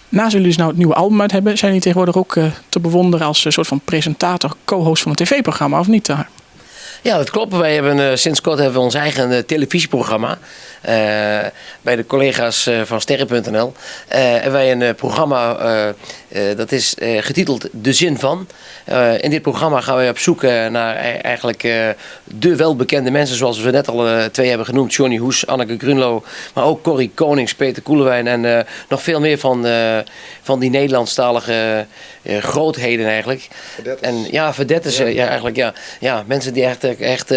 Naast jullie dus nou het nieuwe album uit hebben, zijn jullie tegenwoordig ook te bewonderen als een soort van presentator, co-host van een tv-programma, of niet? Ja, dat klopt. Wij hebben sinds kort hebben we ons eigen televisieprogramma. Bij de collega's van Sterren.nl. En wij een programma dat is getiteld De Zin Van. In dit programma gaan wij op zoek naar eigenlijk de welbekende mensen, zoals we net al twee hebben genoemd. Johnny Hoes, Anneke Grunlo, maar ook Corrie Konings, Peter Koelewijn en nog veel meer van die Nederlandstalige grootheden eigenlijk. Verdetters. En ja, verdetters, ja, mensen die echt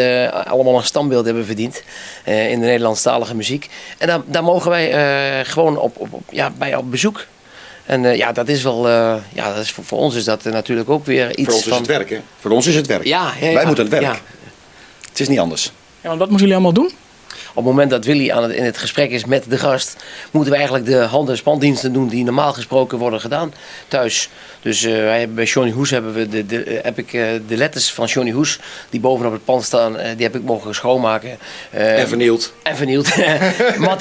allemaal een standbeeld hebben verdiend in de Nederlandstalige muziek. En daar mogen wij gewoon bij op bezoek. En dat is wel, dat is voor ons is dat natuurlijk ook weer iets. Voor ons is het werk, hè? Voor ons is het werk. Wij moeten het werk. Ja. Het is niet anders. Ja, want wat moeten jullie allemaal doen? Op het moment dat Willy in het gesprek is met de gast, moeten we eigenlijk de hand- en spandiensten doen die normaal gesproken worden gedaan thuis. Dus bij Johnny Hoes heb ik de letters van Johnny Hoes die bovenop het pand staan, die heb ik mogen schoonmaken. En vernield.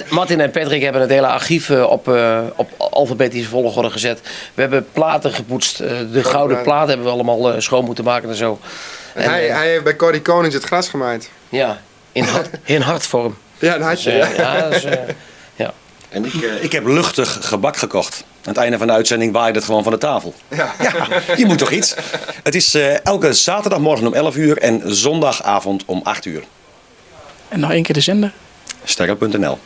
Martin en Patrick hebben het hele archief op alfabetische volgorde gezet. We hebben platen gepoetst. De gouden platen hebben we allemaal schoon moeten maken en zo. En hij heeft bij Corrie Konings het gras gemaaid. Ja, in hartvorm. Ja, een hartje. Ja. En ik heb luchtig gebak gekocht. Aan het einde van de uitzending waaide het gewoon van de tafel. Ja, je moet toch iets. Het is elke zaterdagmorgen om 11 uur en zondagavond om 8 uur. En nog één keer de zender. Sterren.nl